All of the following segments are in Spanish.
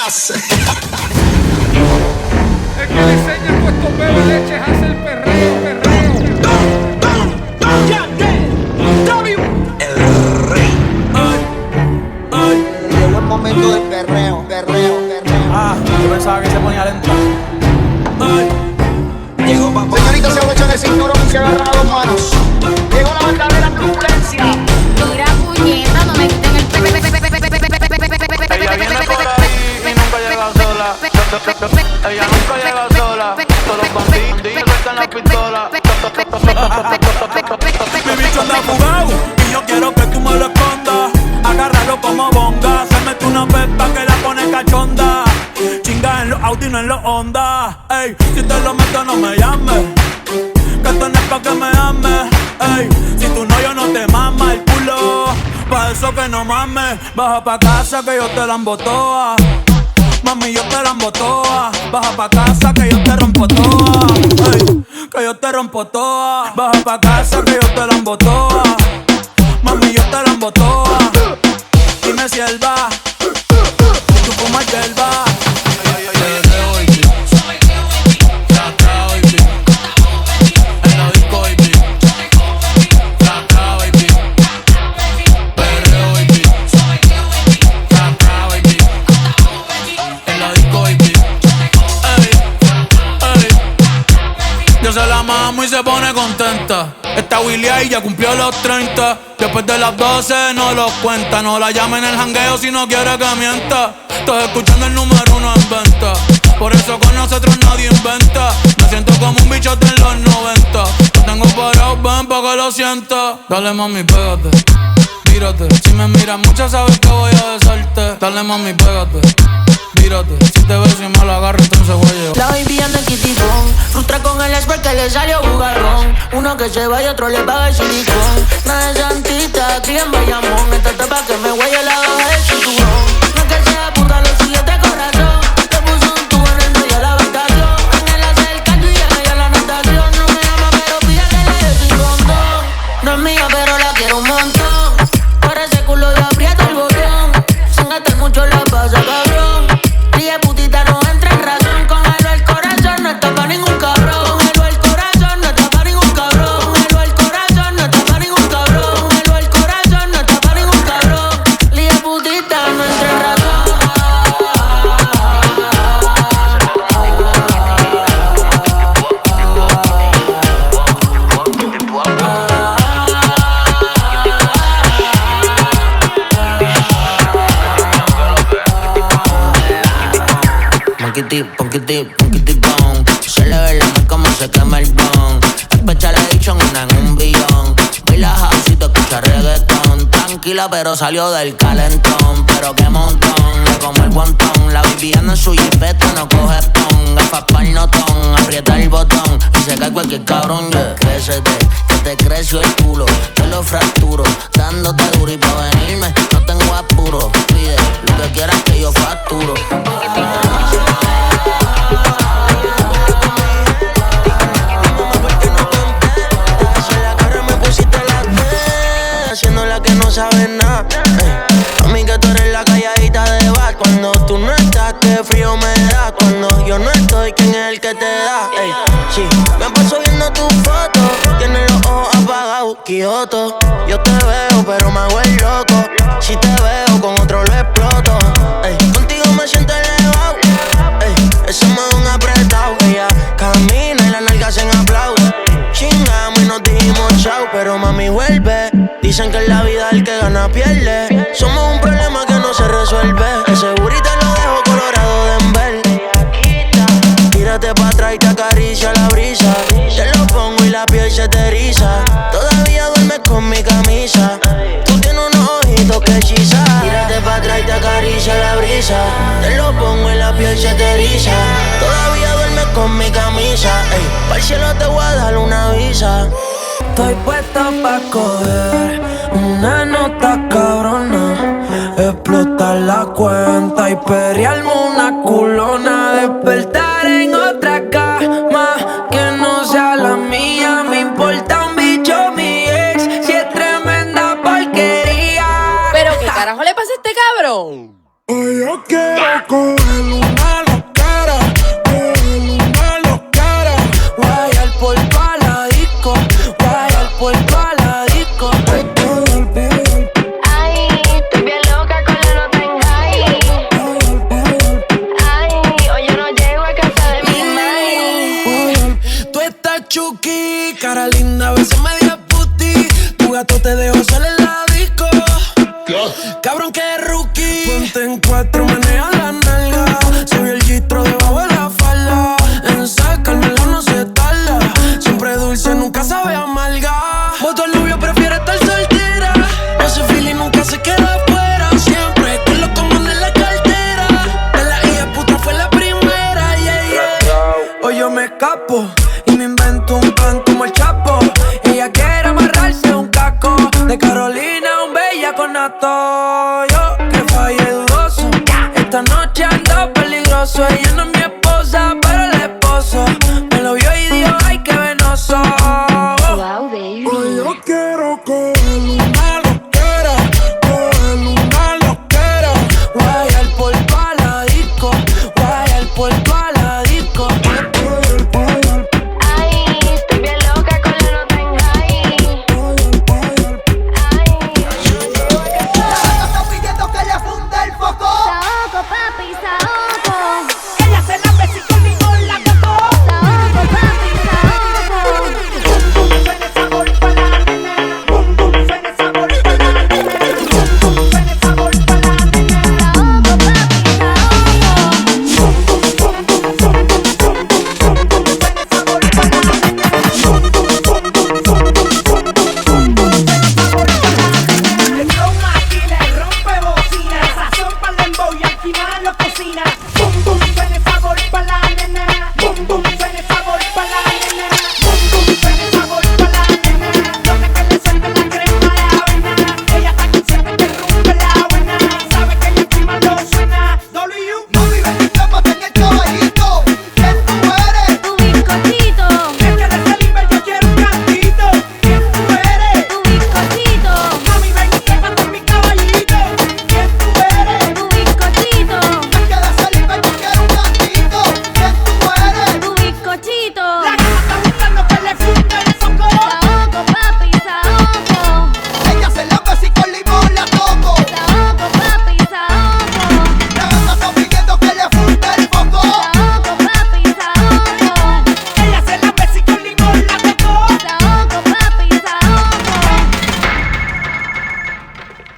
Vegas. El que le enseña puestos bebés leches hace el perreo, El rey. Llegó el momento del perreo. Yo pensaba que se ponía lenta. Llegó papá. Señorita, se abrocha el cinturón y se agarran a dos manos. Llegó la verdadera turbulencia. Mira, puñeta, no me quiten el Ella viene por ahí y nunca llega sola. Ella nunca llega sola. Todos los bandidos sueltan la pistola. Mi bicho anda fugado y yo quiero que tú me lo escondas. Agárralo como bonga. Se mete una pepa que la pone cachonda. Chinga en los Audi, no en los Honda. Ey, si te lo meto no me llames, que esto no es pa' que me ames. Ey, si tu novio no te mama el culo, pa' eso que no mames. Baja pa' casa que yo te la embotoa. Mami, yo te la embotoa. Baja pa' casa que yo te rompo toa. Ey, que yo te rompo toa. Baja pa' casa que yo te la embotoa. Mami, yo te la embotoa. Dime si él va, tú fumas hierba. Yo se la mamo y se pone contenta. Esta Willy ahí ya cumplió los 30. Después de las 12 no los cuenta. No la llame en el jangueo si no quiere que mienta. Estás escuchando el número 1 en venta. Por eso con nosotros nadie inventa. Me siento como un bichote en los 90. Lo tengo parado, ven pa' que lo sienta. Dale mami, pégate, mírate. Si me miras mucho sabes que voy a besarte. Dale mami, pégate, mírate. Si te ves y me la agarro entonces voy a llevar. La baby anda en kittifón. Frustra con el ex porque le salió bugarrón. Uno que se va y otro le paga el silicón. Nada de santita, aquí en Bayamón. Esta etapa que me huele la baja del cinturón. No es que sea burda, lo sigue de corazón. Te puso un tubo en el medio de la habitación. En el acercando y en ella la natación. No me ama pero pide que le dé sin condón. No es mía pero la quiero un montón. Por ese culo yo aprieto el botón. Sin gastar mucho la pasa cabrón. Dije putita no entra en razón. Con él el corazón no está pa' ningún cabrón. Con él el corazón no está pa' ningún cabrón. Con él el corazón no está pa' ningún cabrón. Con él el corazón no está pa' ningún cabrón. Dije putita no entra en razón. Ponquiti, pon. Se le ve la mar como se quema el blon. Despecha la edición en un billón. Baila house y te escucha reggaetón. Tranquila pero salió del calentón. Pero qué montón, le como el guantón. La baby anda en su jipeta, no coge pon. Gafas pa'l notón, aprieta el botón y se cae cualquier cabrón, yeah. Crécete, que te creció el culo. Te lo fracturo, dándote duro y pa' venirme no tengo apuro. Pide lo que quieras que yo facturo. Haciendo la que no sabe nada. A mí que tú eres la calladita de bar. Cuando tú no estás, qué frío me da. Cuando yo no estoy, ¿quién es el que te da? Ey, sí, me paso viendo tus fotos. Tienes los ojos apagados, Kioto. Yo te veo, pero me hago el loco. Si te veo, con otro lo exploto. Ey, contigo me siento elevado. Ey, ese me da un apretado. Ella camina y las nalgas en aplauso. Chingamos y nos dijimos chao, pero mami vuelve. Dicen que en la vida el que gana pierde. Somos un problema que no se resuelve. Ese burrito lo dejo colorado de enver. Tírate pa' atrás y te acaricia la brisa. Te lo pongo y la piel se te eriza. Todavía duermes con mi camisa. Tú tienes unos ojitos que hechizan. Tírate pa' atrás y te acaricia la brisa. Te lo pongo y la piel se te eriza. Todavía duermes con mi camisa. Ey, pa'l cielo te voy a dar una visa. Estoy puesta pa' coger una nota cabrona, explotar la cuenta y perrearme una culona, despertar en otra cama que no sea la mía. Me importa un bicho mi ex, si es tremenda porquería. ¿Pero qué carajo le pasa a este cabrón? Hoy yo quiero coger una loquera, coger una loquera. Guayar por toda la disco, guayar por toda la disco. Ay, estoy bien loca con la nota en high. Ay, hoy yo no llego a casa de mi mãe. Tú estás chuki, cara linda, a veces media puti. Tu gato te dejó sola en la disco. Cabrón que rookie. Ponte en cuatro, menea la nalga. Soy el gistro debajo de la falda. En sacármela no se tarda. Siempre dulce, nunca sabe amarga. Voto al novio, prefiere estar soltera. Ese feeling nunca se queda afuera. Siempre con los comandos en la cartera. De la hija puta fue la primera, yeah, yeah. Hoy yo me escapo y me invento un plan como el Chapo. Ella quiere amarrarse un casco de Carolina, un bella con nato. Yo que fallé dudoso. Esta noche ando peligroso. Ella no es mi esposa, pero el esposo me lo vio y dijo, ay, qué venoso. Wow, baby. Hoy yo quiero coger una loquera, coger una loquera. Guayar por toda la disco, guayar por toda la disco. Ay, estoy bien loca con la nota en high. Está pidiendo que le funde el foco. Saoco, papi, saoco. Ella se la besó con limón, la tocó. Saoco, papi, saoco. Bum bum, suena sabor pa' la nena. Bum bum, suena sabor pa' la nena. Bum bum, suena sabor pa' la nena. Saoco, papi, saoco. Bum bum, bum bum, bum bum, bum bum, bum bum, suena sabor pa' la nena. Bum bum, bum bum, bum bum, bum bum, suena sabor pa' la nena. El flow maquila, el rompe bocina, sazón pa' el dembow y al final lo cocina. Bum bum, suena sabor pa' la nena. Bum bum, suena sabor pa' la nena. Bum bum, suena sabor pa' la nena. Loca que le suelta la crema de avena. Ella está consciente que rompe la buena. Sabe que ella encima lo suena. W. Mami, ven y trápate en el caballito. ¿Quién tú eres? Tu bizcochito, Es que de Felipe yo quiero un cantito. ¿Quién tú eres? tu bizcochito, Mami, ven y trápate en mi caballito. ¿Quién tú eres? tu bizcochito, Es que de Felipe yo quiero un cantito. ¿Quién tú eres? tu bizcochito. La gata está buscando que le funde el foco. Saoco, papi, saoco. Ella se la besa y con limón la toco. Saoco, papi, saoco. La gata está pidiendo que le funde el foco. Saoco, papi, saoco. Ella se la besa y con limón la tocó. Saoco, papi, saoco.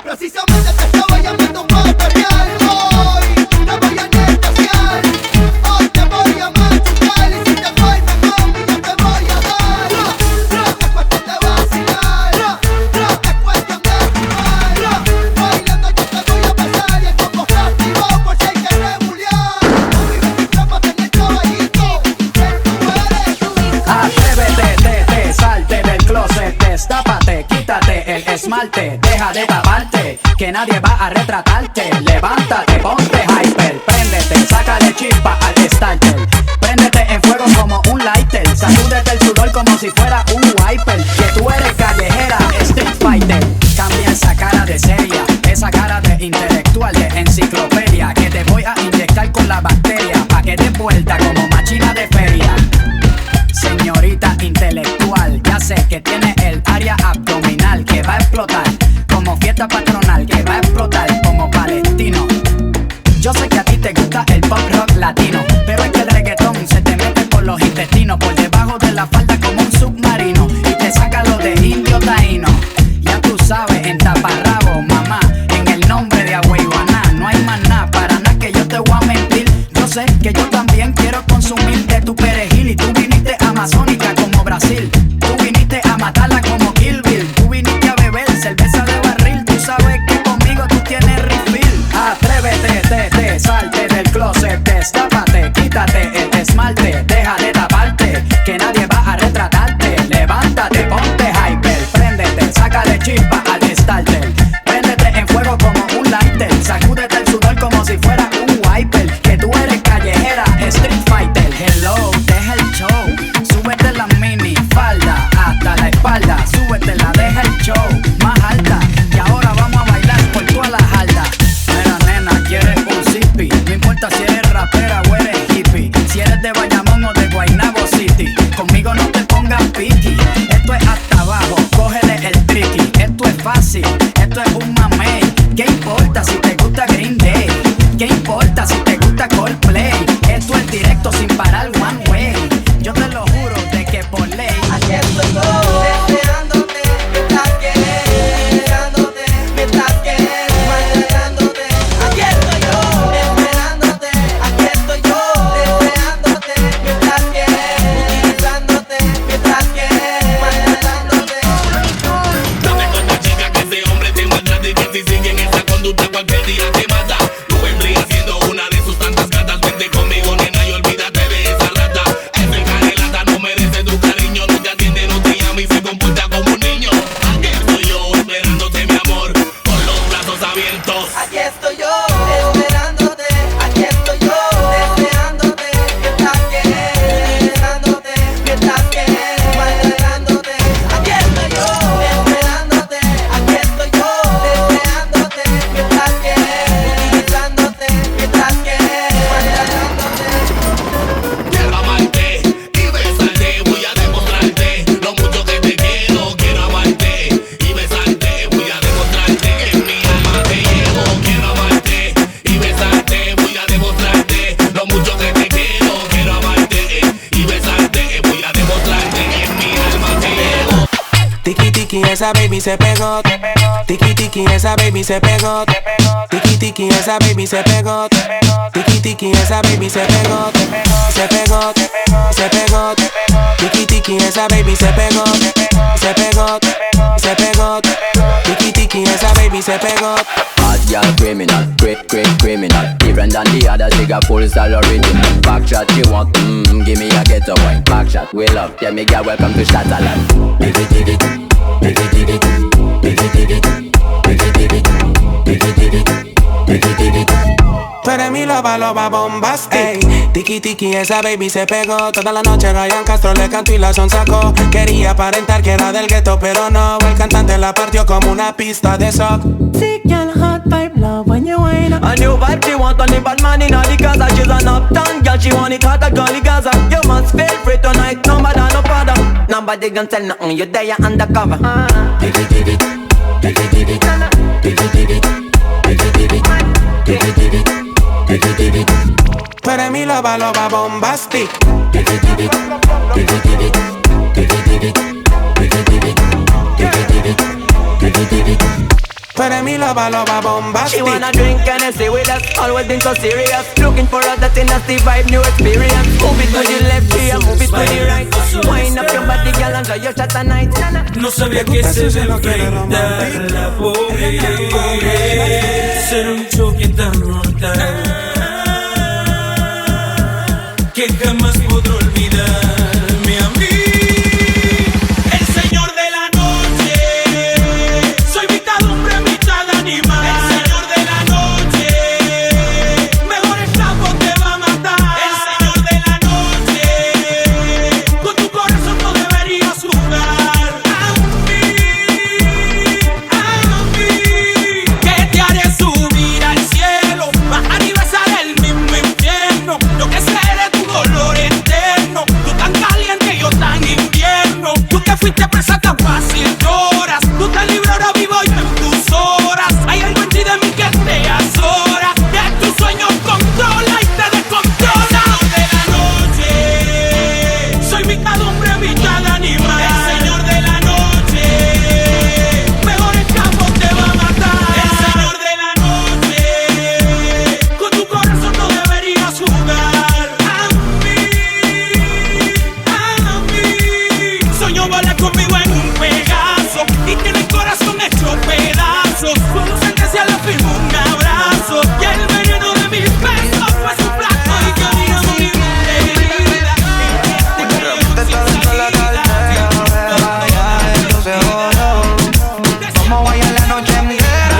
Precisamente te estaba llamando material. Hoy te voy a anestesiar. Hoy te voy a machucar. Y si te duermes conmigo te voy a dar. Es cuestión de vacilar. Es cuestión de fumar. Bailando yo te voy a besar. Y el coco está activado por si hay que rebuliar. Mami, ven y trápate en el caballito. ¿Quién tú eres? Tu bizcochito, Atrévete, salte del closet, destápate, quítate el esmalte, deja de taparte, que nadie va a retratarte. Levántate, ponte hyper, préndete, sácale chispa al starter. Préndete en fuego como un lighter, sacúdete el sudor como si fuera un wiper. Que tú eres callejera, street fighter. Cambia esa cara de seria, esa cara de intelectual, de enciclopedia. Que te voy a inyectar con la bacteria, pa' que des vuelta como machina de feria. Señorita intelectual, ya sé que tiene el área abdominal que va a explotar como fiesta patronal, que va a explotar como palestino. Yo sé que a ti te gusta el pop rock latino, pero es que el reggaetón se te mete por los intestinos, por debajo de la falda como un submarino, y te saca lo de indio taíno. Ya tú sabes, en taparrabo, mamá, en el nombre de Agüeyuaná, no hay más nada, para nada que yo te voy a mentir. Yo sé que yo también quiero consumir de tu perejil, y tú viniste amazónica como Brasil, tú viniste a matarla como Kill Bill, tú viniste a beber cerveza de barril, tú sabes que conmigo tú tienes refill. Atrévete, salte de gusta Green Day. ¿Qué importa si te gusta Coldplay? Esto es directo sin parar one way. Yo te lo juro de que por ley. Aquí estoy yo, deseándote, mientras que, deseándote, mientras que, maltratándote. Aquí estoy yo, esperándote, aquí estoy yo, deseándote, mientras que, utilizándote, mientras que, maltratándote. Dame con la chica que ese hombre te maltrata y que si sigue en esa conducta cualquier día te mata. Tú vendrías siendo una de sus tantas gatas. Vente conmigo, nena, y olvídate de esa rata. Es el canelata, no merece tu cariño. No te atiende, no te llama y se comporta como un niño. Aquí estoy yo, esperándote, mi amor, con los brazos abiertos. Aquí estoy yo, esperándote, aquí estoy yo, deseándote, mientras que, utilizándote, mientras que, maltratándote. Aquí estoy yo, esperándote, aquí estoy yo, deseándote, mientras que, utilizándote, mientras que, maltratándote. Quiero amarte y besarte, voy a demostrarte lo mucho que te quiero. Quiero amarte y besarte, voy a demostrarte que en mi alma te llevo. Quiero amarte y besarte, voy a demostrarte lo mucho que te quiero. Quiero amarte y besarte, voy a demostrarte que en mi alma te llevo. Tiki tiki, esa baby se pegó. Tiki tiki, esa baby se pegó. Tiki tiki, esa baby se pegó. Tiki tiki, esa baby se pegó. Se pegó, se pegó. Tiki tiki, esa baby se pegó. Se pegó, se pegó. Tiki tiki, esa baby se pegó. Hot girl criminal, criminal. Different than the others, she got full salary. Backshot you want, give me a ghetto wine. Backshot, we love, yeah me girl, welcome to Stadtland. Dig it, dig it, dig it, dig it, dig it, dig it, dig it, dig it, dig it, dig it, dig it, dig it. Tú eres mi loba bombastic. Tiki tiki, esa baby se pegó. Toda la noche Ryan Castro le cantó y la son sacó. Quería aparentar que era del gueto, pero no. El cantante la partió como una pista de sock. Sick girl, hot pipe love when you whine up. A new vibe she want on the bad man in all the Gaza. She's an uptown girl, she want it hot at Gully Gaza. You must feel free tonight, no matter no bother. Nobody gonna tell nothing, you there undercover. Dig it, dig it, dig it, dig it, dig it, dig it, dig it, dig it, dig it, dig it, dig it. Tú eres mi loba bombastic. Tú eres mi loba bombastic. She wanna drink Hennessy with us, always been so serious. Looking for us that in the vibe, new experience. Move it to the left here, move it to the right. Wind up your body, girl, and enjoy your shot tonight. No sabía que se me enfrentar la pobre. Ser un choque tan mortal que jamás podré olvidarme a mí. El señor de la noche, soy mitad hombre, mitad animal. El señor de la noche, mejor esclavo te va a matar. El señor de la noche, con tu corazón no deberías jugar. A mí, que te haré subir al cielo, bajar y besar el mismo infierno. Yo que sé de tu dolor eterno, tú tan caliente y yo tan invierno. Tú que fuiste presa tan fácil lloras, tú te libras ahora vivo yo en tus horas. Hay algo en ti de mí que te azora, que tus sueños controla y te descontrola. El señor de la noche, soy mitad hombre, mitad animal. El señor de la noche, mejor esclavo te va a matar. El señor de la noche, con tu corazón no deberías jugar. A mí, soñó volar conmigo en un Pegaso y tiene el corazón hecho pedazos. Cuando sentencia le firmó un abrazo y el veneno de mis besos fue su plato y que había mi herida. Como voy en la noche entera.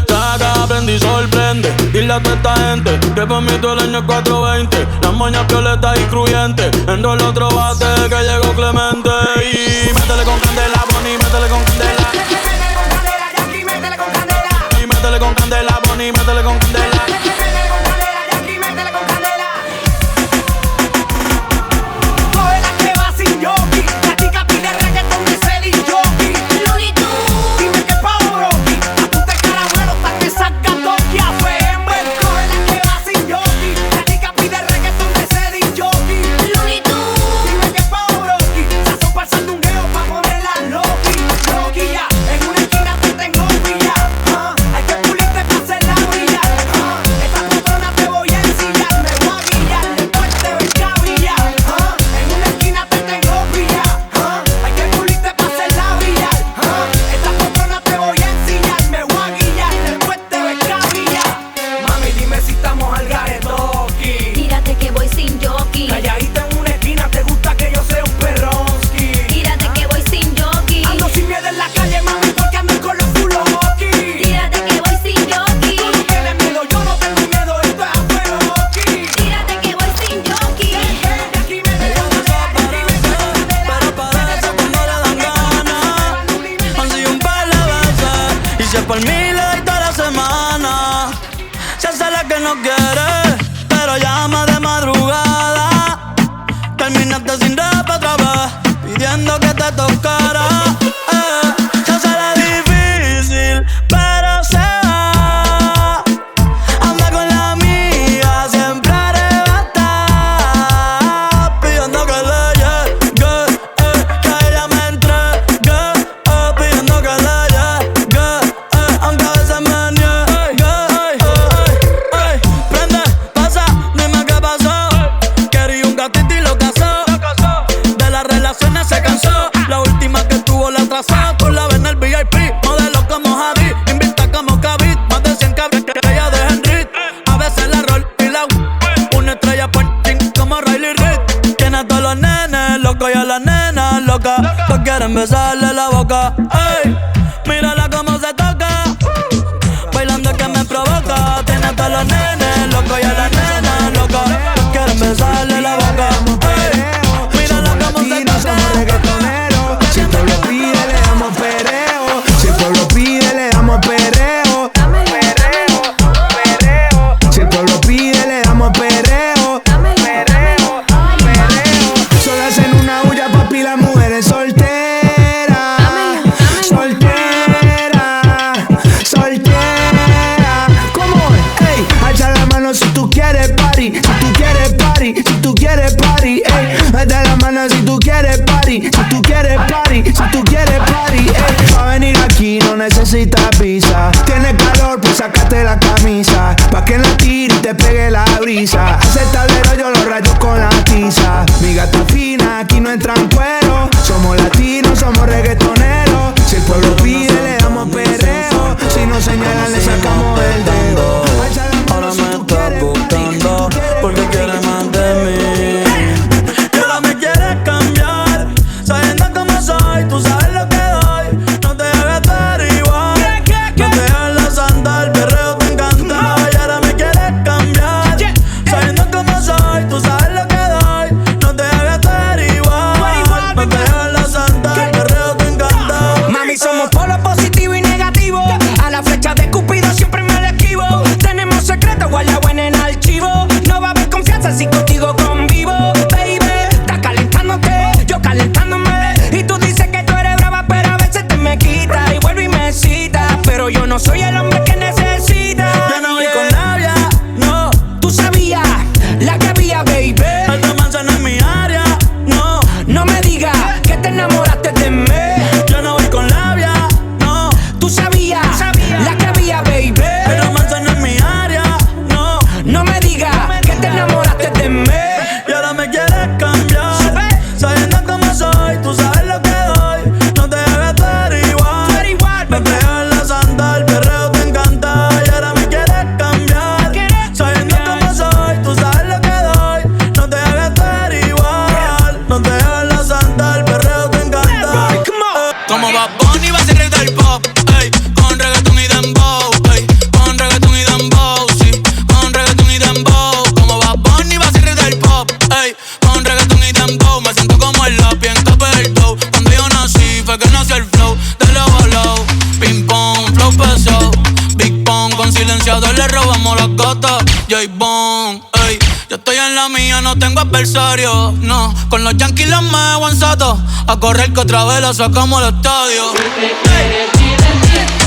Saca, aprende y sorprende. Dile a toda esta gente que por mí todo el año es 420. Las moñas violetas y cruyentes. En el otro bate que llegó Clemente. Y métele con candela, Bonnie, métele con candela. Y métele con candela, Bonnie, métele con candela. Coge la que va sin jockey, la chica pide reggaetón de Celi Jockey. Dime qué pavo, Rocky, a tu te caramelo, está Ya sé la que no quiere, pero llama de madrugada. Terminaste sin rap otra vez, pidiendo que te tocara. Ya será difícil, pero se va. Anda con la amiga, siempre arrebatada, pidiendo que le llegue, que ella me entregue, pidiendo que le llegue, aunque a veces me niegue. Prende, pasa, dime qué pasó. Quería un gatito y lo casó. De las relaciones se cansó. La última que tuvo la atrasó. Tú la ves en el VIP, modelo como Javi, invita como Kavit, más de 100 cabras que ella de Henry. A veces la roll y la una estrella puertín como Riley Reid. Tiene a todos los nenes locos y a las nenas locas. Todos quieren besarle la boca. Ey, mírala cómo se toca, bailando que me provoca. Tiene a todos los nenes locos y a las nenas locas. Todos quieren besarle la boca. Ey, mírala cómo se toca. Somos reggaetoneros. Si el pueblo pide, le damos perreo. Si el pueblo pide, le damos perreo. Si el pueblo pide, le damos perreo. Solo hacen una bulla, papi, las mujeres solteras. Soltera. ¿Cómo es? Ey, alza la mano si tú quieres party. Si tú quieres party, si tú quieres party. Ey, alza la mano si tú quieres party. Si tú quieres party, si tú quieres party. Ey, pa' venir aquí no necesitas visa. Tienes calor, pues sácate la camisa, pa' que en la tire y te pegue la brisa. Hace tablero, yo lo rayo con la tiza. Mi gata fina, aquí no entran cuero. Somos latinos, somos reggaetoneros. Si el pueblo pide, le damos perreo. Si nos señalan, le sacamos el dedo. Alza la mano Ahora si me tú estás quieres party. buscando porque quieres más de mí. Y ahora me quieres cambiar, sabiendo cómo soy. Tú sabes lo que doy, no te hagas estar igual. No te hagas santa, el perreo te encanta. Y ahora me quieres cambiar, sabiendo cómo soy. Tú sabes lo que doy, no te hagas estar igual. No te hagas santa, el perreo te encanta. Mami, somos polo positivo y negativo. A la flecha de Cupido siempre me la esquivo. Tenemos secretos guardados en el archivo. No va a haber confianza si contigo convivo. Baby, estás calentándote, yo calentándome. Y tú dices que tú eres brava, pero a veces te me quitas y vuelve y me cita. Pero yo no soy el hombre que necesita. Yo no voy con labia, no. Tú sabías la que había, baby. Esta manzana en mi área, no. No me digas que te enamoraste de mí. Yo no voy con labia, no. Tú sabías la que había, baby. Esta manzana en mi área, no. No me digas que te enamoraste de mí. Y ahora me quieres cambiar, sabiendo cómo soy. Tú sabes lo que doy, no te hagas estar igual. Me pegas la santa, el perreo te encanta. Y ahora me quieres cambiar, sabiendo cómo soy. Tú sabes lo que doy, no te hagas estar igual. No te hagas la santa, el perreo te encanta. Como Bad Bunny va a ser rey del pop, ey, con reggaeton y dembow, ey, con reggaeton y dembow, sí, con reggaeton y dembow. Como Bad Bunny va a ser rey del pop, ey, con reggaeton y dembow. Me siento como el lápiz en Capeldo. Cuando yo nací fue que nació el flow de lo volado. Ping pong, flow pesado, Big Pong, con silenciador le robamos las gatas. J-Bone, ey, yo estoy en la mía, no tengo adversario, no. Con los Yankees los me aguanzato, a correr que otra vez la sacamos al estadio. Ey.